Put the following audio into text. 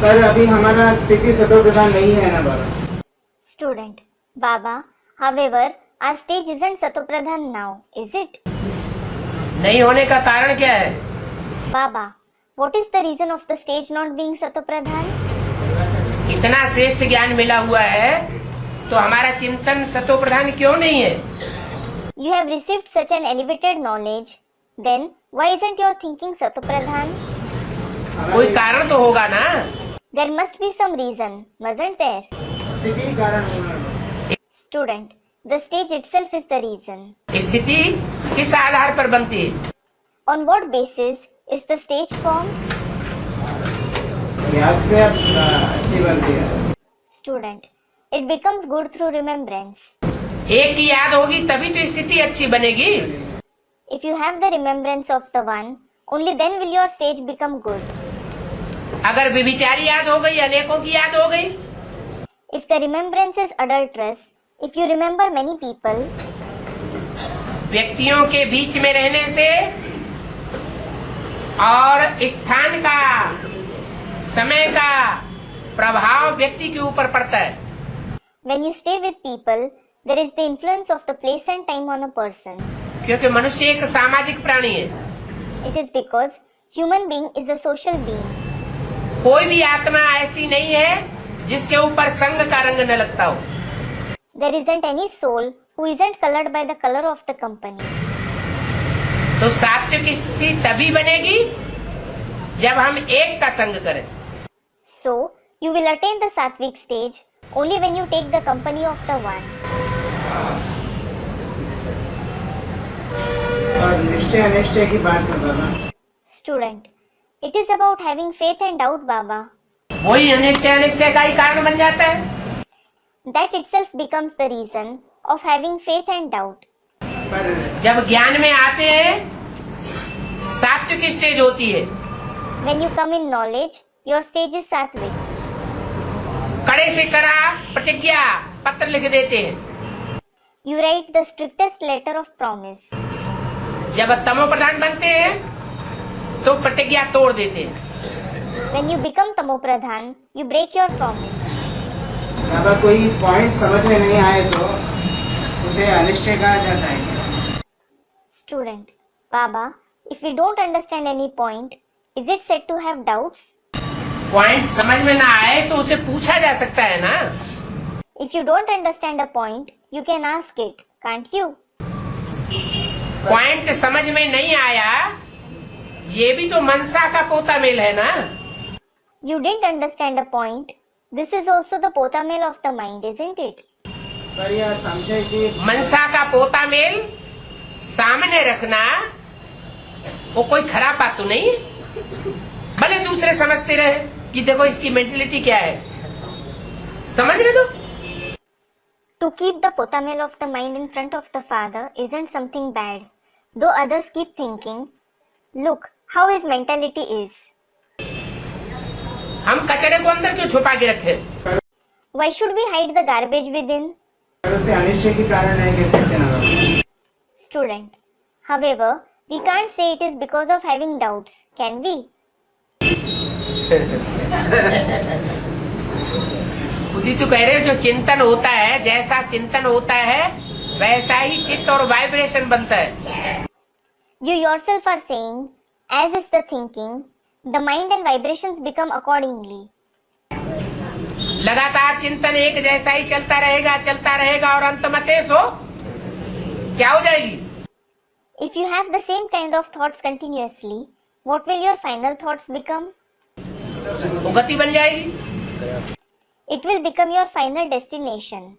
पर अभी हमारा स्थिति सतो प्रधान नहीं है ना बाबा। Student, Baba, however, our stage isn't Satopradhan now, is it? नहीं होने का कारण क्या है? Baba, what is the reason of the stage not being Satopradhan? इतना श्रेष्ठ ज्ञान मिला हुआ है तो हमारा चिंतन सतो प्रधान क्यों नहीं है? You have received such an elevated knowledge, then why isn't your thinking Satopradhan? कोई कारण तो होगा ना? There must be some reason, mustn't there? स्थिति कारण नहीं है। Student, the stage itself is the reason. स्थिति किस आधार पर बनती है? On what basis is the stage formed? याद से अब अच्छी बनती है। Student, it becomes good through remembrance. एक की याद होगी तभी तो स्थिति अच्छी बनेगी। If you have the remembrance of the one, only then will your stage become good. अगर व्यभिचारी याद हो गई, अनेकों की याद हो गई, If the remembrance is adulterous, if you remember many people, व्यक्तियों के बीच में रहने से और स्थान का, समय का प्रभाव व्यक्ति के ऊपर पड़ता है। when you stay with people, there is the influence of the place and time on a person. क्योंकि मनुष्य एक सामाजिक प्राणी है। It is because human being is a social being. कोई भी आत्मा ऐसी नहीं है जिसके ऊपर संग का रंग न लगता हो। There isn't any soul who isn't colored by the color of the company. तो सात्विक स्थिति तभी बनेगी जब हम एक का संग करें। So, you will attain the sattvic stage only when you take the company of the one. और निश्चय अनिश्चय की बात है बाबा। Student, it is about having faith and doubt, Baba. वही अनिश्चय अनिश्चय का ही कारण बन जाता है। That itself becomes the reason of having faith and doubt. पर जब ज्ञान में आते हैं सात्विक स्टेज होती है। When you come in knowledge, your stage is sattvic. कड़े से कड़ा प्रतिज्ञा पत्र लिख देते हैं। You write the strictest letter of promise. जब तमो प्रधान बनते हैं तो प्रतिज्ञा तोड़ देते हैं। When you become tamopradhan, you break your promise. बाबा कोई पॉइंट समझ में नहीं आए तो उसे अनिश्चय कहा जाता है। Student, Baba, if we don't understand any point, is it said to have doubts? Point समझ में ना आए तो उसे पूछा जा सकता है ना। If you don't understand a point, you can ask it, can't you? Point समझ में नहीं आया, ये भी तो मनसा का पोता मेल है ना। You didn't understand a point. This is also the potamel of the mind, isn't it? पर यह संशय की मनसा का पोता मेल सामने रखना वो कोई खराब बात तो नहीं है। भले दूसरे समझते रहे कि देखो इसकी मेंटेलिटी क्या है, समझ रहे हो? To keep the potamel of the mind in front of the father isn't something bad, though others keep thinking, look how his mentality is. हम कचरे को अंदर क्यों छुपा के रखे? Why should we hide the garbage within? पर उसे अनिश्चय के कारण नहीं कह सकते ना बाबा। Student, however, we can't say it is because of having doubts, can we? खुद ही तो कह रहे हो, जो चिंतन होता है, जैसा चिंतन होता है वैसा ही चित्त और वाइब्रेशन बनता है। You yourself are saying, as is the thinking, the mind and vibrations become accordingly. लगातार चिंतन एक जैसा ही चलता रहेगा और अंत में तेज हो क्या हो जाएगी? If you have the same kind of thoughts continuously, what will your final thoughts become? वो गति बन जाएगी। It will become your final destination.